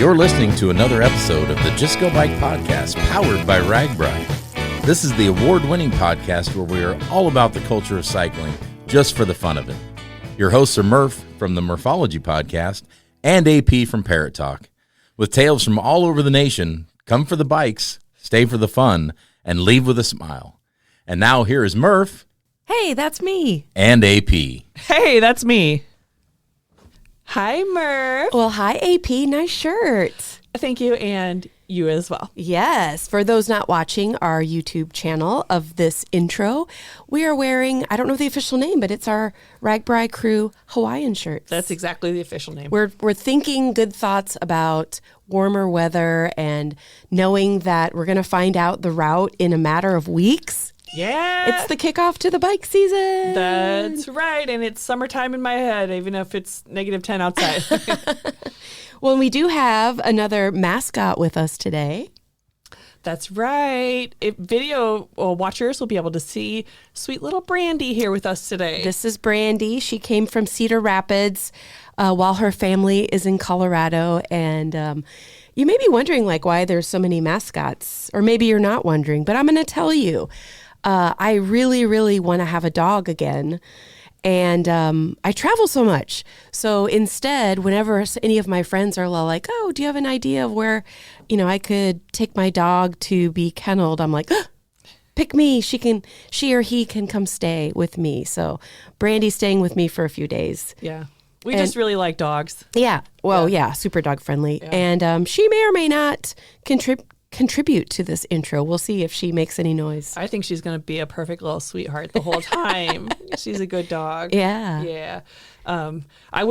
You're listening to another episode of the Just Go Bike podcast, powered by RAGBRAI. This is the award-winning podcast where we are all about the culture of cycling, just for the fun of it. Your hosts are Murph from the Murphology podcast and AP from Parrot Talk. With tales from all over the nation, come for the bikes, stay for the fun, and leave with a smile. And now here is Murph. Hey, that's me. And AP. Hey, that's me. Hi, Murph. Well, hi, AP. Nice shirt. Thank you, and you as well. Yes. For those not watching our YouTube channel of this intro, we are wearing, I don't know the official name, but it's our RAGBRAI crew Hawaiian shirts. That's exactly the official name. We're thinking good thoughts about warmer weather and knowing that we're going to find out the route in a matter of weeks. Yeah. It's the kickoff to the bike season. That's right. And it's summertime in my head, even if it's -10 outside. Well, we do have another mascot with us today. That's right. Video watchers will be able to see sweet little Brandy here with us today. This is Brandy. She came from Cedar Rapids while her family is in Colorado. And you may be wondering why there's so many mascots, or maybe you're not wondering, but I'm going to tell you. I really, really want to have a dog again. And I travel so much. So instead, whenever any of my friends are like, oh, do you have an idea of where, I could take my dog to be kenneled? I'm like, pick me. She or he can come stay with me. So Brandy's staying with me for a few days. Yeah. We just really like dogs. Yeah. Well, yeah, super dog friendly. Yeah. And she may or may not contribute to this intro. We'll see if she makes any noise. I think she's going to be a perfect little sweetheart the whole time. She's a good dog. Yeah. Yeah. I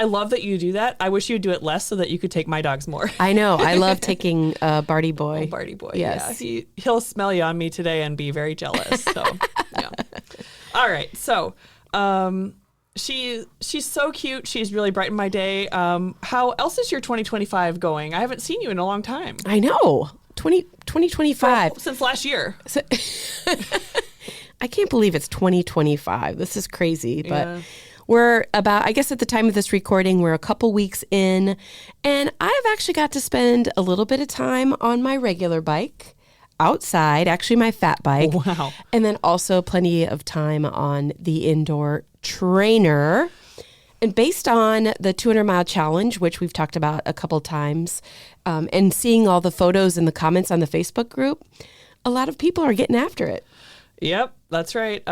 love that you do that. I wish you'd do it less so that you could take my dogs more. I know. I love taking Barty Boy. Oh, Barty Boy. Yes. Yeah. He'll smell you on me today and be very jealous. So, yeah. All right. So, she's so cute. She's really brightened my day. How else is your 2025 going? I haven't seen you in a long time. I know. 2025. Since last year. So, I can't believe it's 2025. This is crazy. But we're about, I guess at the time of this recording, we're a couple weeks in. And I've actually got to spend a little bit of time on my regular bike outside, actually my fat bike. Wow. And then also plenty of time on the indoor trainer. And based on the 200-mile challenge, which we've talked about a couple times, and seeing all the photos and the comments on the Facebook group, a lot of people are getting after it. Yep, that's right.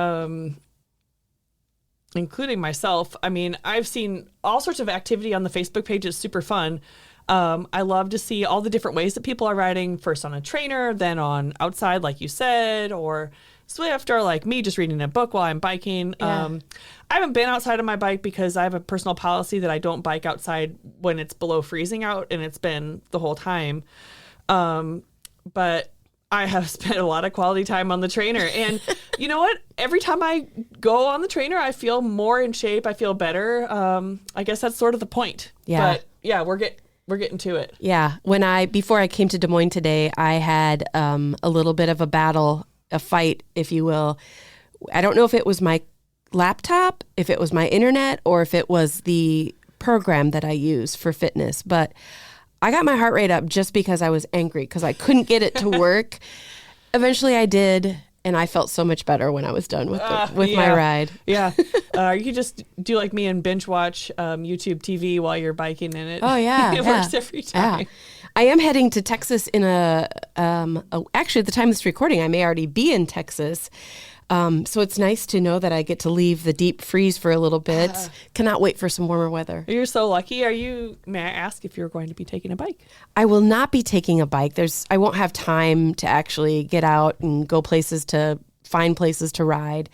Including myself. I mean, I've seen all sorts of activity on the Facebook page. It's super fun. I love to see all the different ways that people are riding, first on a trainer, then on outside, like you said, or Swift, or like me just reading a book while I'm biking. Yeah. I haven't been outside on my bike because I have a personal policy that I don't bike outside when it's below freezing out, and it's been the whole time. But I have spent a lot of quality time on the trainer. And you know what? Every time I go on the trainer, I feel more in shape. I feel better. I guess that's sort of the point. Yeah. But yeah, we're getting to it. Yeah. Before I came to Des Moines today, I had a little bit of a fight, if you will. I don't know if it was my laptop, if it was my internet, or if it was the program that I use for fitness. But I got my heart rate up just because I was angry because I couldn't get it to work. Eventually I did, and I felt so much better when I was done with my ride. Yeah. You could just do like me and binge watch YouTube TV while you're biking in it. Oh, yeah. It works every time. Yeah. I am heading to Texas in actually at the time of this recording, I may already be in Texas. So it's nice to know that I get to leave the deep freeze for a little bit. Cannot wait for some warmer weather. You're so lucky. May I ask if you're going to be taking a bike? I will not be taking a bike. I won't have time to actually get out and go find places to ride.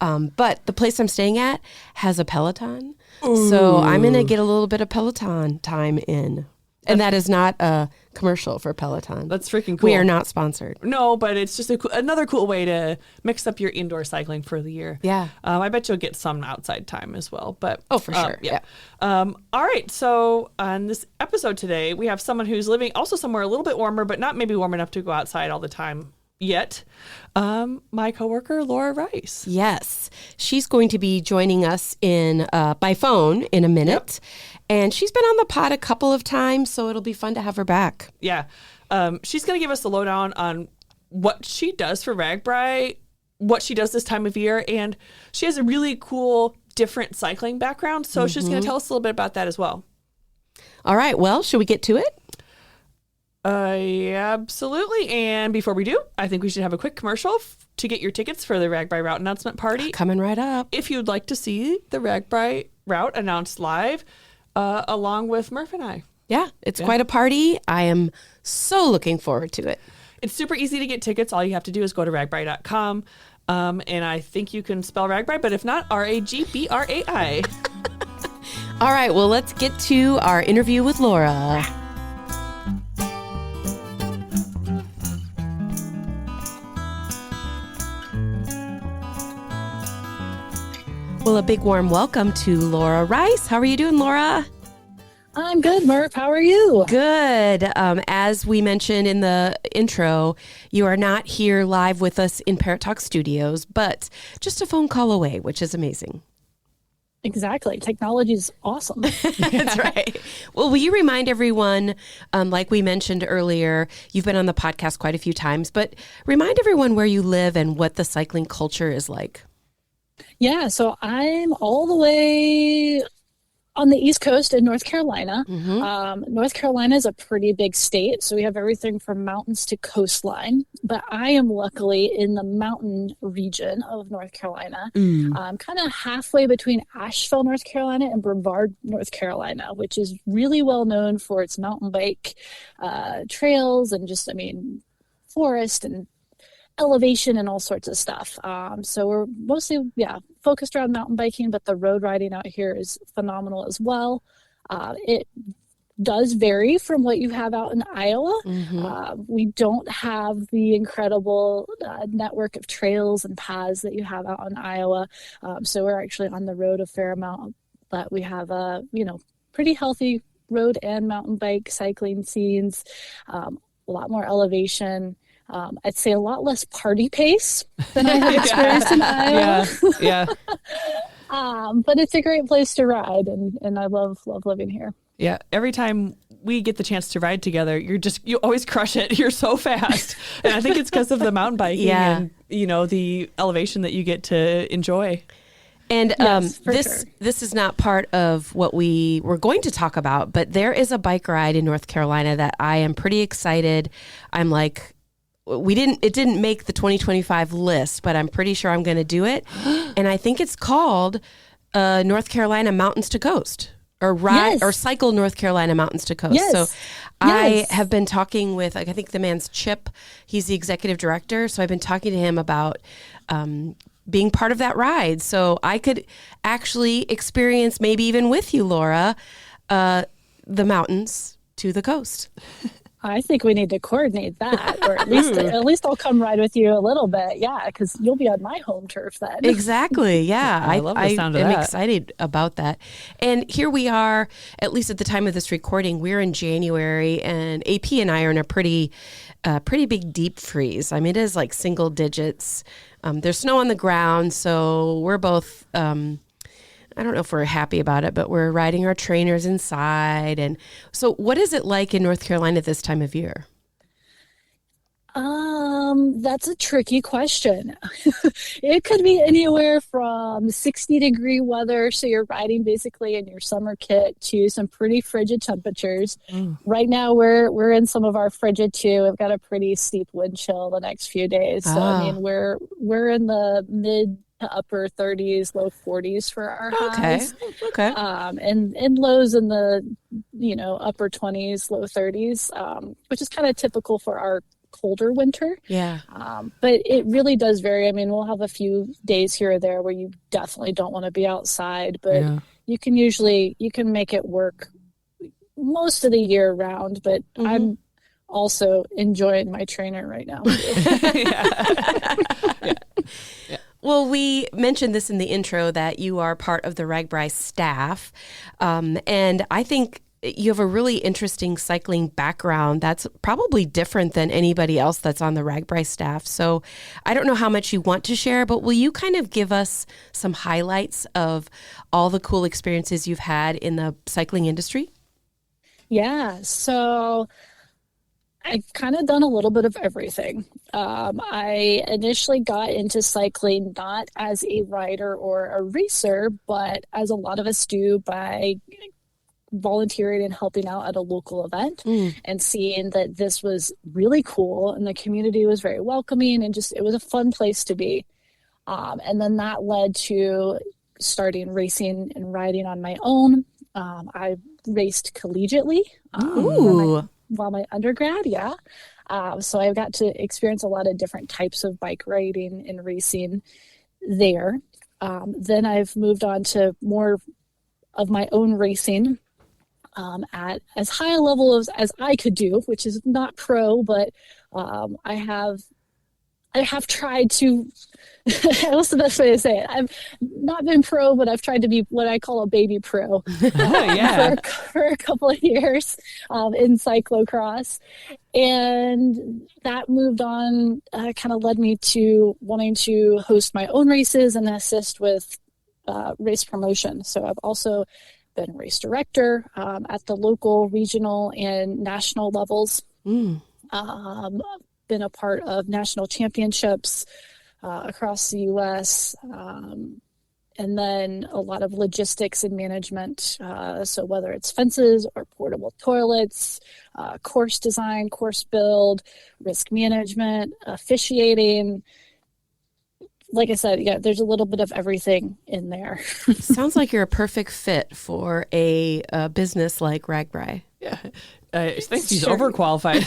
But the place I'm staying at has a Peloton. Ooh. So I'm going to get a little bit of Peloton time in. And that is not a commercial for Peloton. That's freaking cool. We are not sponsored. No, but it's just another cool way to mix up your indoor cycling for the year. Yeah. I bet you'll get some outside time as well. But for sure. Yeah. All right. So on this episode today, we have someone who's living also somewhere a little bit warmer, but not maybe warm enough to go outside all the time yet. My coworker, Laura Rice. Yes. She's going to be joining us by phone in a minute. Yep. And she's been on the pod a couple of times, so it'll be fun to have her back. Yeah. She's going to give us the lowdown on what she does for RAGBRAI, what she does this time of year, and she has a really cool, different cycling background, so she's going to tell us a little bit about that as well. All right, well, should we get to it? Yeah, absolutely. And before we do, I think we should have a quick commercial to get your tickets for the RAGBRAI route announcement party. Coming right up. If you'd like to see the RAGBRAI route announced live, along with Murph and I. Yeah, it's quite a party. I am so looking forward to it. It's super easy to get tickets. All you have to do is go to ragbrai.com. And I think you can spell RAGBRAI, but if not, RAGBRAI. All right, well, let's get to our interview with Laura. Well, a big warm welcome to Laura Rice. How are you doing, Laura? I'm good, Murph. How are you? Good. As we mentioned in the intro, you are not here live with us in Parrot Talk Studios, but just a phone call away, which is amazing. Exactly. Technology is awesome. That's right. Well, will you remind everyone, like we mentioned earlier, you've been on the podcast quite a few times, but remind everyone where you live and what the cycling culture is like. Yeah, so I'm all the way on the East Coast in North Carolina. North Carolina is a pretty big state, so we have everything from mountains to coastline. But I am luckily in the mountain region of North Carolina, kind of halfway between Asheville, North Carolina, and Brevard, North Carolina, which is really well known for its mountain bike trails and just, forest and elevation and all sorts of stuff. So we're mostly, focused around mountain biking, but the road riding out here is phenomenal as well. It does vary from what you have out in Iowa. We don't have the incredible network of trails and paths that you have out in Iowa. So we're actually on the road a fair amount, but we have a, pretty healthy road and mountain bike cycling scenes, a lot more elevation. I'd say a lot less party pace than I have experienced in Iowa. Yeah. But it's a great place to ride, and I love living here. Yeah. Every time we get the chance to ride together, you always crush it. You're so fast. And I think it's because of the mountain biking and, the elevation that you get to enjoy. And Yes, this is not part of what we were going to talk about, but there is a bike ride in North Carolina that I am pretty excited. I'm like, it didn't make the 2025 list, but I'm pretty sure I'm going to do it. And I think it's called North Carolina Mountains to Coast, or ride or cycle North Carolina Mountains to Coast. Yes. So I have been talking with, I think the man's Chip, he's the executive director. So I've been talking to him about being part of that ride. So I could actually experience, maybe even with you, Laura, the mountains to the coast. I think we need to coordinate that, or at least I'll come ride with you a little bit. Yeah, because you'll be on my home turf then. Exactly. Yeah, I love the sound of am that. excited about that. And here we are, at least at the time of this recording, we're in January, and AP and I are in a pretty big deep freeze. It is like single digits. There's snow on the ground, so we're both. I don't know if we're happy about it, but we're riding our trainers inside. And so what is it like in North Carolina this time of year? That's a tricky question. It could be anywhere from 60-degree weather, so you're riding basically in your summer kit, to some pretty frigid temperatures. Right now we're in some of our frigid too. We've got a pretty steep wind chill the next few days. So we're in the mid to upper 30s, low 40s for our highs. Okay. And lows in the upper 20s, low 30s, which is kind of typical for our colder winter. Yeah. But it really does vary. We'll have a few days here or there where you definitely don't want to be outside, but you can make it work most of the year round. But I'm also enjoying my trainer right now. Yeah. Well, we mentioned this in the intro that you are part of the RAGBRAI staff. And I think you have a really interesting cycling background that's probably different than anybody else that's on the RAGBRAI staff. So I don't know how much you want to share, but will you kind of give us some highlights of all the cool experiences you've had in the cycling industry? Yeah, so I've kind of done a little bit of everything. I initially got into cycling not as a rider or a racer, but as a lot of us do by volunteering and helping out at a local event and seeing that this was really cool and the community was very welcoming and just it was a fun place to be. And then that led to starting racing and riding on my own. I raced collegiately. While my undergrad, so I got to experience a lot of different types of bike riding and racing there. Then I've moved on to more of my own racing at as high a level as I could do, which is not pro, but I have tried to, what's the best way to say it? I've not been pro, but I've tried to be what I call a baby pro for a couple of years in cyclocross. And that moved on, kind of led me to wanting to host my own races and assist with race promotion. So I've also been a race director at the local, regional, and national levels. Been a part of national championships across the U.S., and then a lot of logistics and management. So whether it's fences or portable toilets, course design, course build, risk management, officiating. Like I said, there's a little bit of everything in there. Sounds like you're a perfect fit for a business like RAGBRAI. Yeah. I think she's overqualified.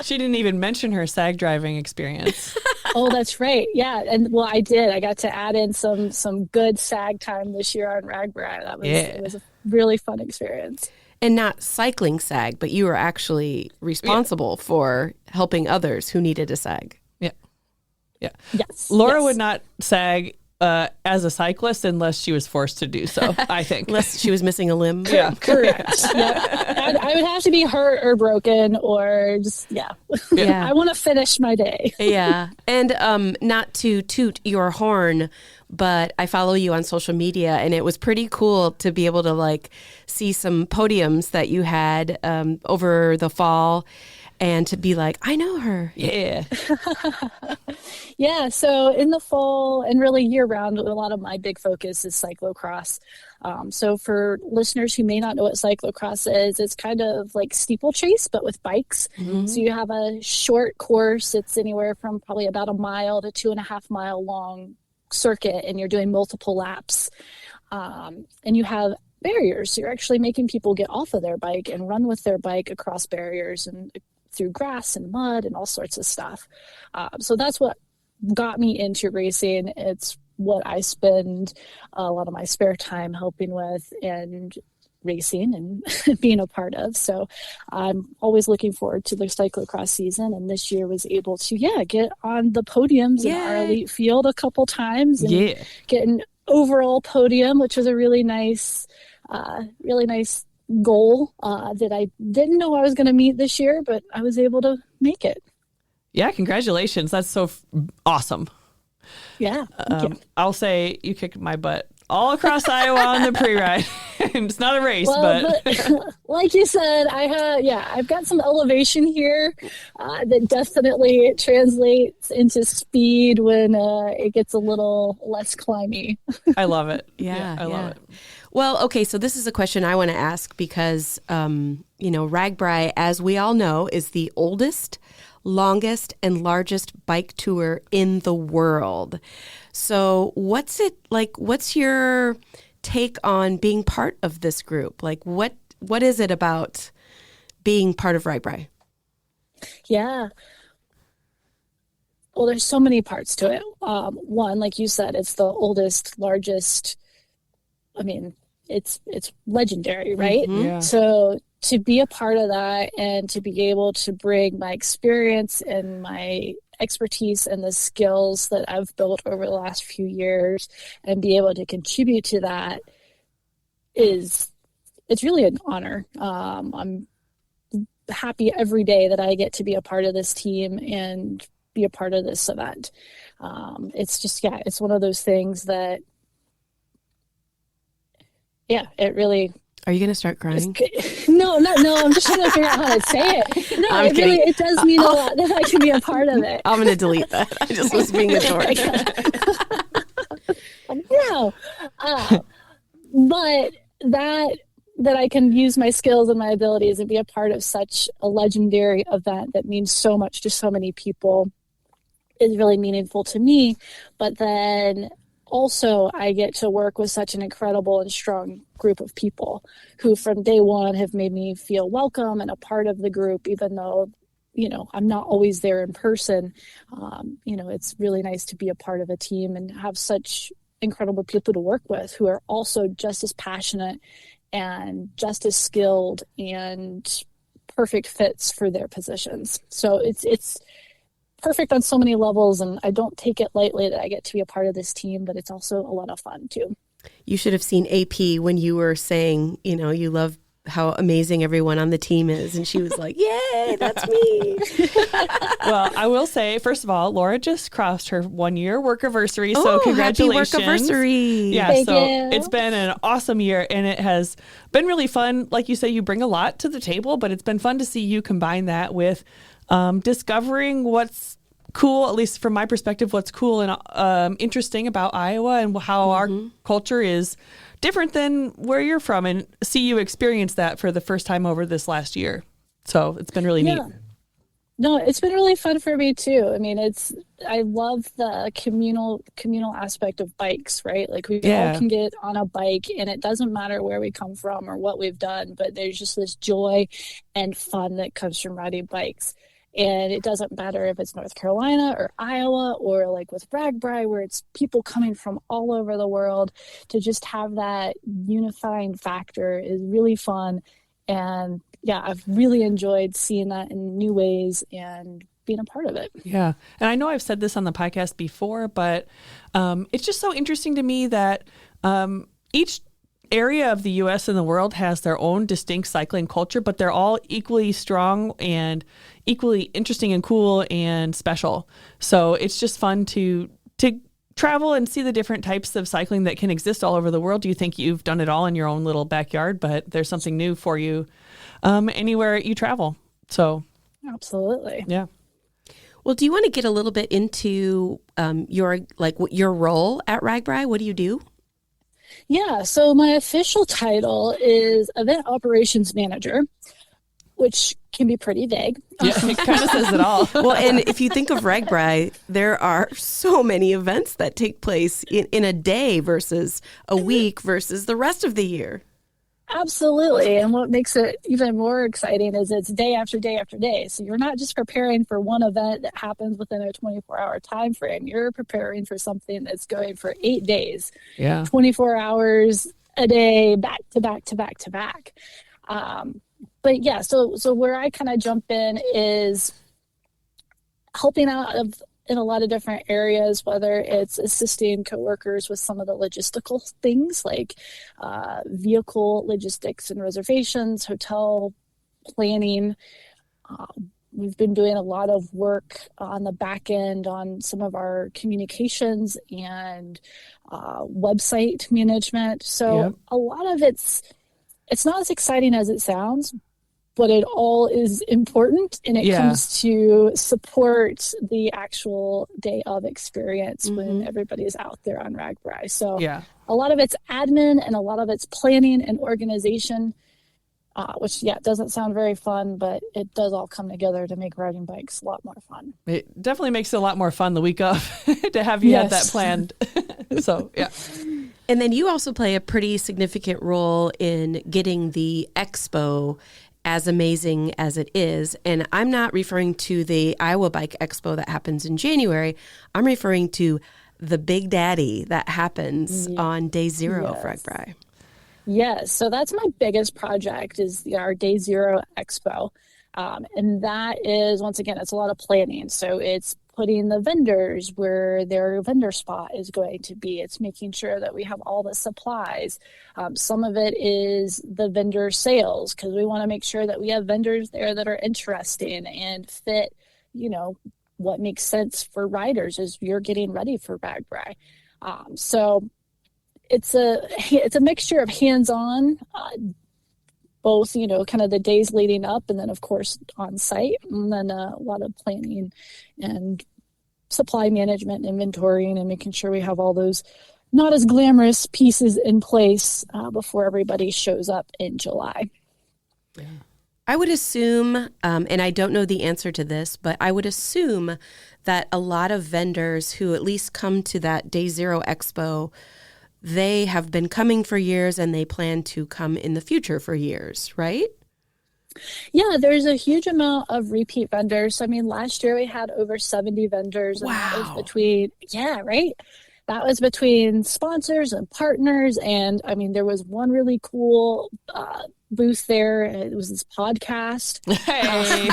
She didn't even mention her SAG driving experience. Oh, that's right. Yeah. And well, I did. I got to add in some good SAG time this year on RAGBRAI. It was a really fun experience. And not cycling SAG, but you were actually responsible for helping others who needed a SAG. Yeah. Yes. Laura would not SAG as a cyclist unless she was forced to do so, I think. Unless she was missing a limb. Yeah. Correct. I would have to be hurt or broken or just, I want to finish my day. Yeah. And not to toot your horn, but I follow you on social media, and it was pretty cool to be able to see some podiums that you had over the fall. And to be like, I know her. Yeah. Yeah. So in the fall and really year round, a lot of my big focus is cyclocross. So for listeners who may not know what cyclocross is, it's kind of like steeplechase, but with bikes. Mm-hmm. So you have a short course. It's anywhere from probably about 1 mile to 2.5 mile long circuit, and you're doing multiple laps. And you have barriers. So you're actually making people get off of their bike and run with their bike across barriers and through grass and mud and all sorts of stuff. So that's what got me into racing. It's what I spend a lot of my spare time helping with and racing and being a part of. So I'm always looking forward to the cyclocross season. And this year was able to, get on the podiums in our elite field a couple times and get an overall podium, which was a really nice goal that I didn't know I was going to meet this year, but I was able to make it. Yeah, congratulations. That's so awesome. Yeah. I'll say you kicked my butt all across Iowa on the pre-ride. It's not a race, but like you said, I've got some elevation here that definitely translates into speed when it gets a little less climby. I love it. I love it. Well, okay, so this is a question I want to ask because, RAGBRAI, as we all know, is the oldest, longest, and largest bike tour in the world. So what's it like? What's your take on being part of this group? Like, what is it about being part of RAGBRAI? Yeah. Well, there's so many parts to it. One, like you said, it's the oldest, largest. I mean, it's legendary, right? Mm-hmm. Yeah. So to be a part of that and to be able to bring my experience and my expertise and the skills that I've built over the last few years and be able to contribute to that it's really an honor. I'm happy every day that I get to be a part of this team and be a part of this event. It's just, it's one of those things that, it really. Are you going to start crying? No, I'm just trying to figure out how to say it. No, it does mean a lot that I can be a part of it. I'm going to delete that. I just was being a dork. No, but that I can use my skills and my abilities and be a part of such a legendary event that means so much to so many people is really meaningful to me. But then also I get to work with such an incredible and strong group of people who from day one have made me feel welcome and a part of the group, even though, I'm not always there in person. It's really nice to be a part of a team and have such incredible people to work with who are also just as passionate and just as skilled and perfect fits for their positions. So it's perfect on so many levels, and I don't take it lightly that I get to be a part of this team, but it's also a lot of fun too. You should have seen AP when you were saying, you love how amazing everyone on the team is. And she was like, yay, that's me. Well, I will say, first of all, Laura just crossed her 1-year workiversary. So congratulations. Happy workiversary. Yeah, Thank so you. It's been an awesome year and it has been really fun. Like you say, you bring a lot to the table, but it's been fun to see you combine that with discovering what's cool, at least from my perspective, what's cool and interesting about Iowa and how our culture is different than where you're from, and see you experience that for the first time over this last year. So it's been really neat. No, it's been really fun for me too. I mean, I love the communal aspect of bikes, right? Like we all can get on a bike and it doesn't matter where we come from or what we've done, but there's just this joy and fun that comes from riding bikes. And it doesn't matter if it's North Carolina or Iowa or like with RAGBRAI, where it's people coming from all over the world. To just have that unifying factor is really fun. And I've really enjoyed seeing that in new ways and being a part of it. Yeah. And I know I've said this on the podcast before, but it's just so interesting to me that each area of the U.S. and the world has their own distinct cycling culture, but they're all equally strong and equally interesting and cool and special. So it's just fun to travel and see the different types of cycling that can exist all over the world. You think you've done it all in your own little backyard, but there's something new for you anywhere you travel. So absolutely. Yeah. Well, do you want to get a little bit into your role at RAGBRAI? What do you do? Yeah, so my official title is Event Operations Manager, which can be pretty vague. Yeah, it kind of says it all. Well, and if you think of RAGBRAI, there are so many events that take place in a day versus a week versus the rest of the year. Absolutely. And what makes it even more exciting is it's day after day after day. So you're not just preparing for one event that happens within a 24-hour time frame. You're preparing for something that's going for 8 days. Yeah. 24 hours a day, back to back to back to back. But yeah, so where I kind of jump in is helping out in a lot of different areas, whether it's assisting coworkers with some of the logistical things like vehicle logistics and reservations, hotel planning. We've been doing a lot of work on the back end on some of our communications and website management. So a lot of it's not as exciting as it sounds, but it all is important, and it comes to support the actual day of experience when everybody is out there on RAGBRAI. So a lot of it's admin and a lot of it's planning and organization, which doesn't sound very fun, but it does all come together to make riding bikes a lot more fun. It definitely makes it a lot more fun the week of to have you have that planned. So, yeah. And then you also play a pretty significant role in getting the expo as amazing as it is. And I'm not referring to the Iowa Bike Expo that happens in January. I'm referring to the Big Daddy that happens on day zero of RAGBRAI. Yes. So that's my biggest project is our Day Zero Expo. And that is, once again, it's a lot of planning. So it's putting the vendors where their vendor spot is going to be. It's making sure that we have all the supplies. Some of it is the vendor sales, because we want to make sure that we have vendors there that are interesting and fit, what makes sense for riders as you're getting ready for RAGBRAI. So it's a mixture of hands-on, both, kind of the days leading up, and then of course on site, and then a lot of planning and supply management, inventorying, and making sure we have all those not as glamorous pieces in place before everybody shows up in July. Yeah. I would assume, and I don't know the answer to this, but I would assume that a lot of vendors who at least come to that Day Zero Expo, they have been coming for years and they plan to come in the future for years, right? Yeah, there's a huge amount of repeat vendors. I mean, last year we had over 70 vendors. Wow. And that was between, right? That was between sponsors and partners. And I mean, there was one really cool booth there. It was this podcast. Hey.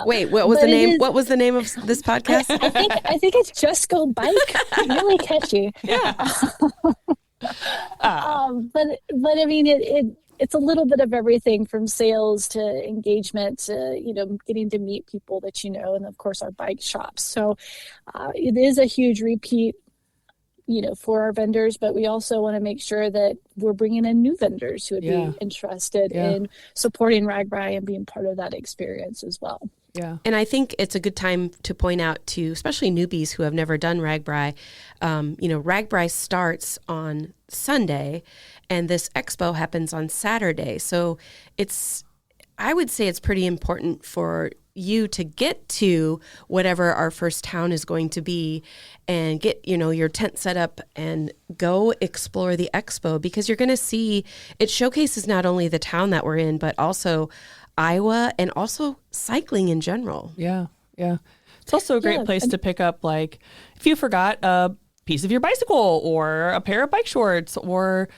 Wait, what was the name? What was the name of this podcast? I think it's Just Go Bike. Really catchy. Yeah. But I mean, it's a little bit of everything from sales to engagement to, getting to meet people that and of course our bike shops. So it is a huge repeat, for our vendors, but we also want to make sure that we're bringing in new vendors who would be interested in supporting RAGBRAI and being part of that experience as well. Yeah. And I think it's a good time to point out to especially newbies who have never done RAGBRAI, RAGBRAI starts on Sunday and this expo happens on Saturday. So I would say it's pretty important for you to get to whatever our first town is going to be and get, your tent set up and go explore the expo, because you're going to see it showcases not only the town that we're in, but also Iowa and also cycling in general. Yeah. Yeah. It's also a great place to pick up, like, if you forgot a piece of your bicycle or a pair of bike shorts, or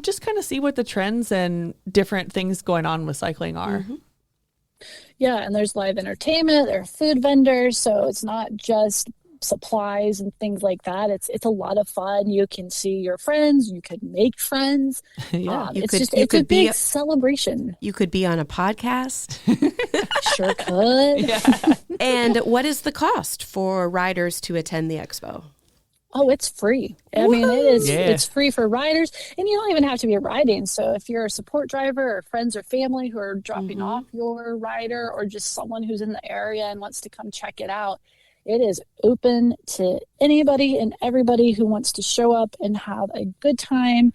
just kind of see what the trends and different things going on with cycling are. Mm-hmm. Yeah, and there's live entertainment, there are food vendors, so it's not just supplies and things like that. It's a lot of fun. You can see your friends, you can make friends. Yeah, it's a big celebration. You could be on a podcast. Sure could. Yeah. And what is the cost for riders to attend the expo? Oh, it's free. I mean, it is. Yeah. It's free for riders, and you don't even have to be riding. So if you're a support driver or friends or family who are dropping off your rider, or just someone who's in the area and wants to come check it out, it is open to anybody and everybody who wants to show up and have a good time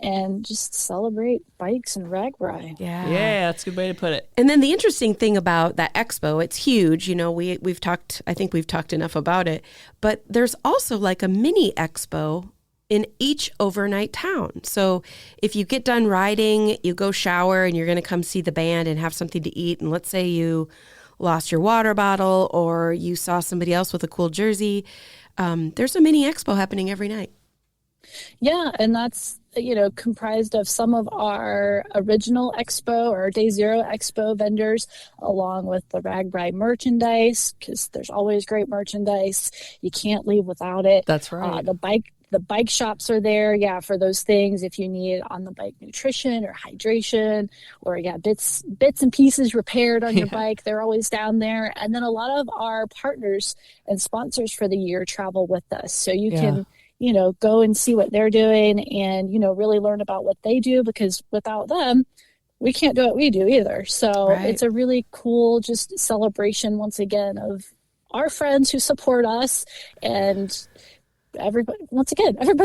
and just celebrate bikes and RAGBRAI. Yeah, that's a good way to put it. And then the interesting thing about that expo, it's huge. We've talked, I think we've talked enough about it, but there's also like a mini expo in each overnight town. So if you get done riding, you go shower and you're going to come see the band and have something to eat. And let's say you lost your water bottle or you saw somebody else with a cool jersey, there's a mini expo happening every night. Yeah, and that's, comprised of some of our original expo or Day Zero expo vendors, along with the RAGBRAI merchandise, because there's always great merchandise. You can't leave without it. That's right. The bike shops are there, for those things. If you need on the bike nutrition or hydration, or bits and pieces repaired on your bike, they're always down there. And then a lot of our partners and sponsors for the year travel with us, so you can go and see what they're doing and really learn about what they do, because without them, we can't do what we do either. So It's a really cool just celebration once again of our friends who support us and everybody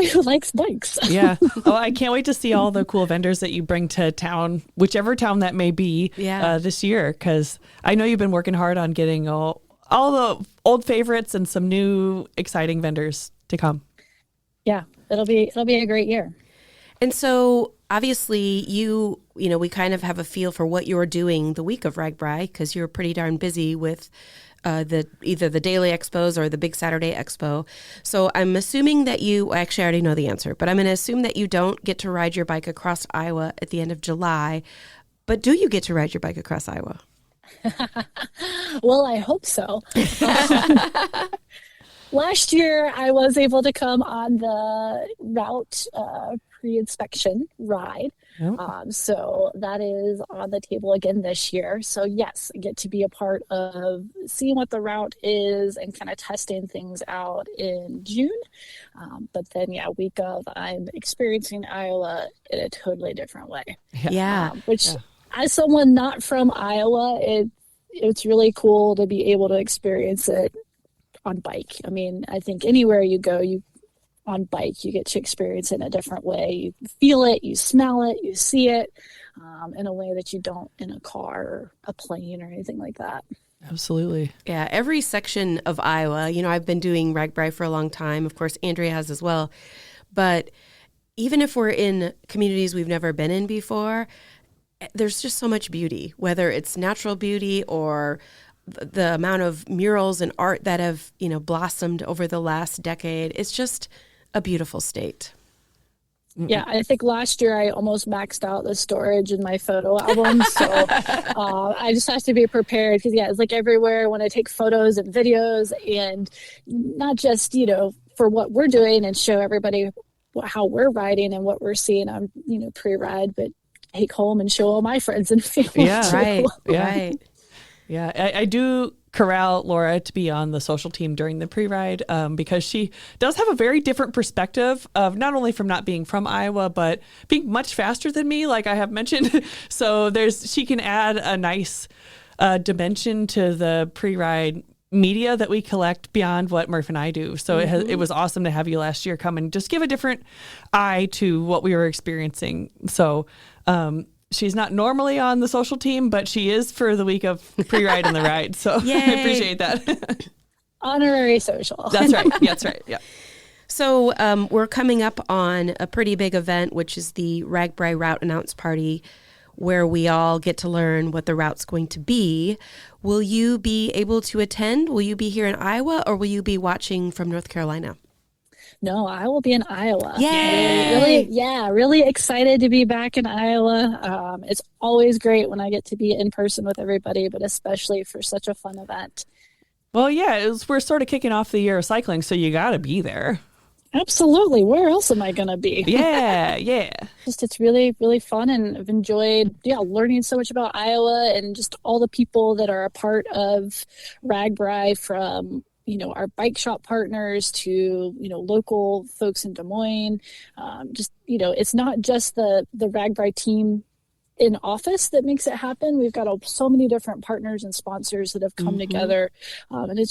who likes bikes. Yeah. Oh, I can't wait to see all the cool vendors that you bring to town, whichever town that may be, this year, because I know you've been working hard on getting all the old favorites and some new exciting vendors to come. Yeah, it'll be a great year. And so obviously we kind of have a feel for what you're doing the week of RAGBRAI, because you're pretty darn busy with either the daily expos or the big Saturday expo. So I'm assuming that actually I already know the answer, but I'm going to assume that you don't get to ride your bike across Iowa at the end of July. But do you get to ride your bike across Iowa? Well, I hope so. Last year, I was able to come on the route pre-inspection ride. Yep. So that is on the table again this year. So yes, I get to be a part of seeing what the route is and kind of testing things out in June. But then, yeah, week of, I'm experiencing Iowa in a totally different way. Yeah. Which, as someone not from Iowa, it's really cool to be able to experience it on bike. I mean, I think anywhere you go, on bike, you get to experience it in a different way. You feel it, you smell it, you see it in a way that you don't in a car or a plane or anything like that. Absolutely. Yeah, every section of Iowa, I've been doing RAGBRAI for a long time. Of course, Andrea has as well. But even if we're in communities we've never been in before, there's just so much beauty, whether it's natural beauty or the amount of murals and art that have, blossomed over the last decade. It's just a beautiful state. Yeah, I think last year I almost maxed out the storage in my photo album. So I just have to be prepared because, it's like everywhere I want to take photos and videos and not just, for what we're doing and show everybody how we're riding and what we're seeing on, pre-ride, but take home and show all my friends and family. Yeah, too. Right, Yeah. right. Yeah, I do corral Laura to be on the social team during the pre-ride because she does have a very different perspective of not only from not being from Iowa, but being much faster than me, like I have mentioned. So she can add a nice dimension to the pre-ride media that we collect beyond what Murph and I do. So it was awesome to have you last year come and just give a different eye to what we were experiencing. So she's not normally on the social team, but she is for the week of pre-ride and the ride. So I appreciate that. Honorary social. That's right. That's right. Yeah. So we're coming up on a pretty big event, which is the RAGBRAI Route Announce Party, where we all get to learn what the route's going to be. Will you be able to attend? Will you be here in Iowa, or will you be watching from North Carolina? No, I will be in Iowa. Yay! Really excited to be back in Iowa. It's always great when I get to be in person with everybody, but especially for such a fun event. Well, yeah, we're sort of kicking off the year of cycling, so you got to be there. Absolutely. Where else am I going to be? Yeah. It's really, really fun, and I've enjoyed, learning so much about Iowa and just all the people that are a part of RAGBRAI, from our bike shop partners to, local folks in Des Moines. It's not just the RAGBRAI team in office that makes it happen. We've got so many different partners and sponsors that have come together. And it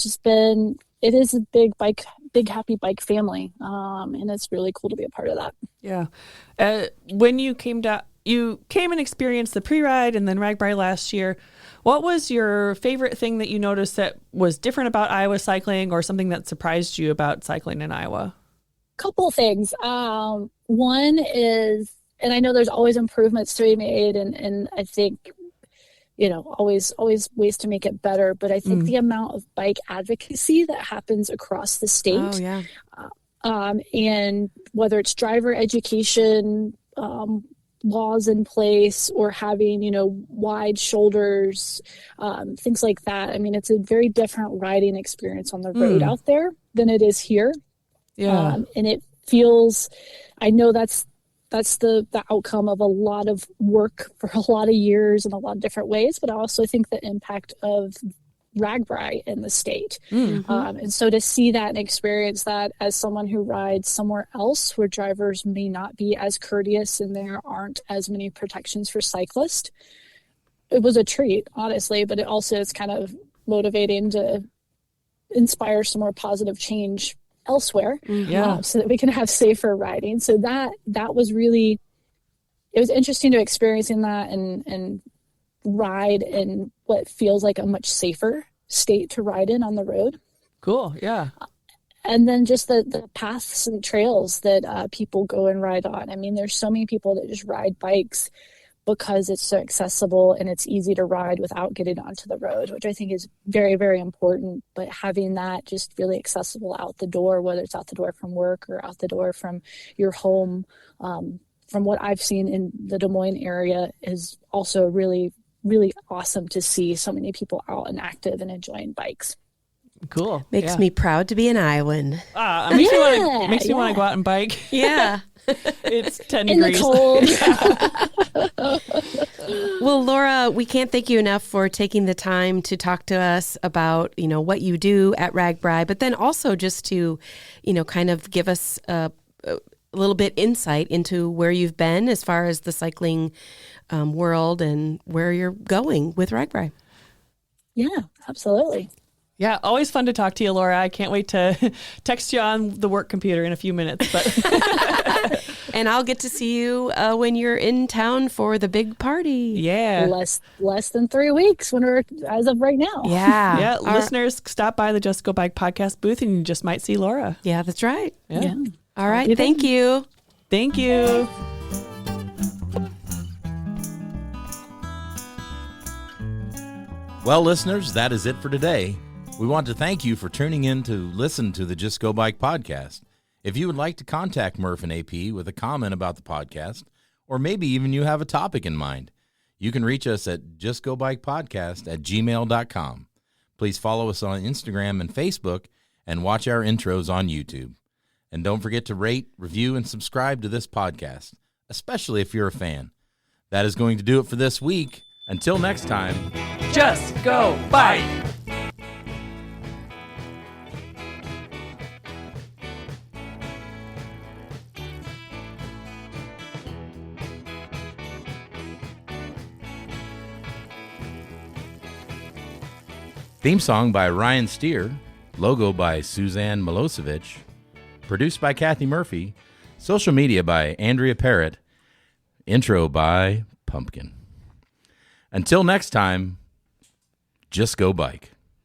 is a big happy bike family. And it's really cool to be a part of that. Yeah. When you came and experienced the pre-ride and then RAGBRAI last year, what was your favorite thing that you noticed that was different about Iowa cycling, or something that surprised you about cycling in Iowa? Couple things. One is, and I know there's always improvements to be made, and I think, always ways to make it better. But I think the amount of bike advocacy that happens across the state, Oh, yeah. And whether it's driver education, laws in place, or having, wide shoulders, things like that. I mean, it's a very different riding experience on the road out there than it is here. Yeah. And it feels, I know that's the outcome of a lot of work for a lot of years in a lot of different ways, but I also think the impact of RAGBRAI in the state. And so to see that and experience that as someone who rides somewhere else where drivers may not be as courteous and there aren't as many protections for cyclists, it was a treat, honestly, but it also is kind of motivating to inspire some more positive change elsewhere, so that we can have safer riding. So that was really, it was interesting to experiencing that and ride in what feels like a much safer state to ride in on the road. Cool. Yeah. And then just the paths and trails that people go and ride on. I mean, there's so many people that just ride bikes because it's so accessible and it's easy to ride without getting onto the road, which I think is very, very important. But having that just really accessible out the door, whether it's out the door from work or out the door from your home, from what I've seen in the Des Moines area, is also really really awesome to see so many people out and active and enjoying bikes. Cool. Makes me proud to be an Iowan. Makes me want to go out and bike. Yeah. It's 10 In degrees. the cold. Well, Laura, we can't thank you enough for taking the time to talk to us about, what you do at RAGBRAI, but then also just to, kind of give us a little bit insight into where you've been as far as the cycling world and where you're going with RAGBRAI. Yeah, absolutely. Yeah, always fun to talk to you, Laura. I can't wait to text you on the work computer in a few minutes. But and I'll get to see you when you're in town for the big party. Yeah. Less than 3 weeks as of right now. Yeah. Yeah. Listeners, stop by the Just Go Bike podcast booth and you just might see Laura. Yeah, that's right. Yeah. All right. Thank you. Thank you. Well, listeners, that is it for today. We want to thank you for tuning in to listen to the Just Go Bike podcast. If you would like to contact Murph and AP with a comment about the podcast, or maybe even you have a topic in mind, you can reach us at justgobikepodcast@gmail.com. Please follow us on Instagram and Facebook and watch our intros on YouTube. And don't forget to rate, review, and subscribe to this podcast, especially if you're a fan. That is going to do it for this week. Until next time, Just go bike. theme song by Ryan Steer, logo by Suzanne Milosevic, produced by Kathy Murphy, social media by Andrea Parrott, intro by Pumpkin. Until next time, just go bike.